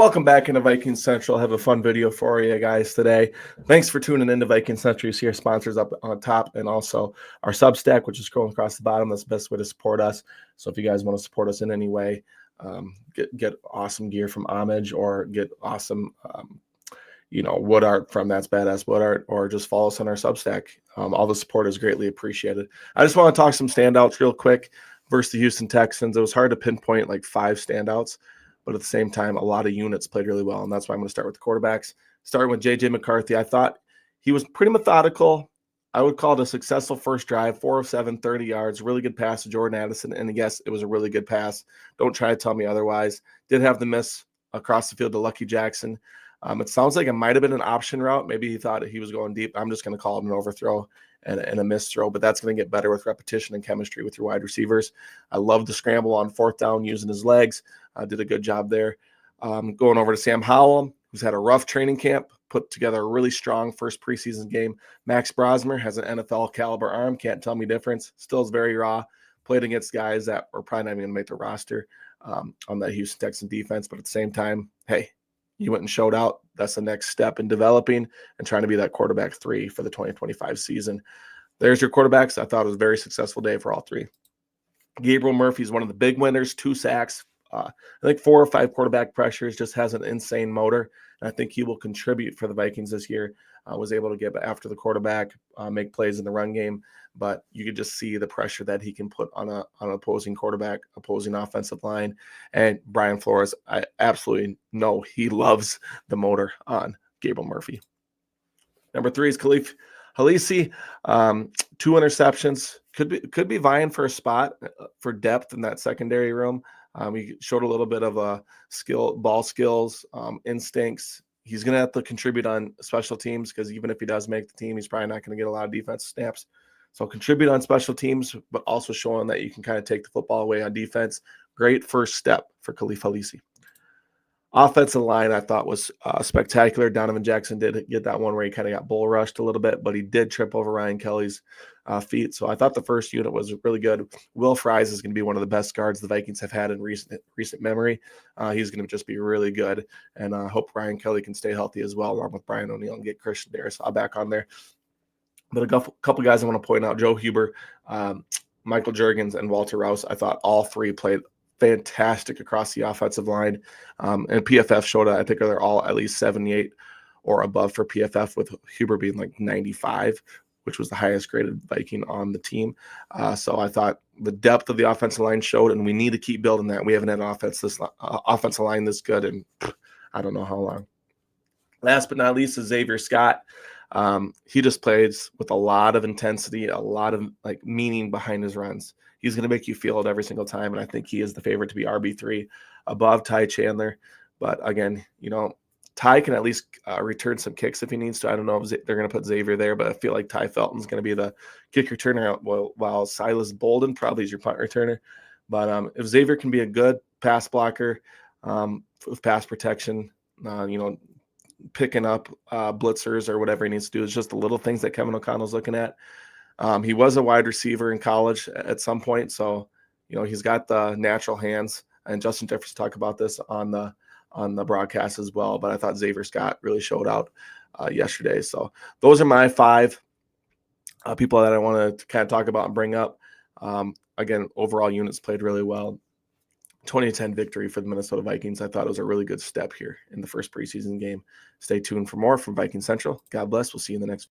Welcome back into Vikings Central. I have a fun video for you guys today. Thanks for tuning into Vikings Central. You see our sponsors up on top and also our Substack, which is scrolling across the bottom. That's the best way to support us. So if you guys want to support us in any way, get awesome gear from Homage or get awesome wood art from That's Badass Wood Art, or just follow us on our Substack. All the support is greatly appreciated. I just want to talk some standouts real quick versus the Houston Texans. It was hard to pinpoint like 5 standouts, but at the same time, a lot of units played really well, and that's why I'm going to start with the quarterbacks. Starting with J.J. McCarthy, I thought he was pretty methodical. I would call it a successful first drive, 4 of 7, 30 yards, really good pass to Jordan Addison, and yes, it was a really good pass. Don't try to tell me otherwise. Did have the miss across the field to Lucky Jackson. It sounds like it might have been an option route. Maybe he thought he was going deep. I'm just going to call it an overthrow and a missed throw, but that's going to get better with repetition and chemistry with your wide receivers. I love the scramble on 4th down using his legs. Did a good job there. Going over to Sam Howell, who's had a rough training camp, put together a really strong first preseason game. Max Brosmer has an NFL caliber arm. Can't tell me difference. Still is very raw. Played against guys that were probably not even going to make the roster on that Houston Texans defense, but at the same time, hey, he went and showed out. That's the next step in developing and trying to be that quarterback 3 for the 2025 season. There's your quarterbacks. I thought it was a very successful day for all 3. Gabriel Murphy is one of the big winners, 2 sacks. I think 4 or 5 quarterback pressures, just has an insane motor. And I think he will contribute for the Vikings this year. Was able to get after the quarterback, make plays in the run game. But you could just see the pressure that he can put on an opposing quarterback, opposing offensive line. And Brian Flores, I absolutely know he loves the motor on Gabriel Murphy. Number 3 is Khalif Mitchell. 2 interceptions. Could be vying for a spot for depth in that secondary room. He showed a little bit of ball skills, instincts. He's going to have to contribute on special teams because even if he does make the team, he's probably not going to get a lot of defensive snaps. So contribute on special teams, but also showing that you can kind of take the football away on defense. Great first step for Khalif Mitchell. Offensive line, I thought, was spectacular. Donovan Jackson did get that one where he kind of got bull rushed a little bit, but he did trip over Ryan Kelly's feet. So I thought the first unit was really good. Will Fries is going to be one of the best guards the Vikings have had in recent memory. He's going to just be really good, and I hope Ryan Kelly can stay healthy as well, along with Brian O'Neill, and get Christian Darrisaw back on there. But a couple guys I want to point out: Joe Huber, Michael Juergens, and Walter Rouse. I thought all 3 played fantastic across the offensive line. And PFF showed I think they're all at least 78 or above for PFF, with Huber being like 95, which was the highest graded Viking on the team. So I thought the depth of the offensive line showed, and we need to keep building that. We haven't had an offensive line this good in I don't know how long. Last but not least is Xavier Scott. He just plays with a lot of intensity, a lot of meaning behind his runs. He's going to make you feel it every single time, and I think he is the favorite to be RB3 above Ty Chandler. But again, Ty can at least return some kicks if he needs to. I don't know if they're going to put Xavier there, but I feel like Ty Felton's going to be the kick returner, while Silas Bolden probably is your punt returner. But if Xavier can be a good pass blocker with pass protection, picking up blitzers or whatever he needs to do, it's just the little things that Kevin O'Connell's looking at. He was a wide receiver in college at some point, so he's got the natural hands. And Justin Jefferson talked about this on the broadcast as well. But I thought Xavier Scott really showed out yesterday. So those are my 5 people that I want to kind of talk about and bring up. Again, overall units played really well. 20-10 victory for the Minnesota Vikings. I thought it was a really good step here in the first preseason game. Stay tuned for more from Viking Central. God bless. We'll see you in the next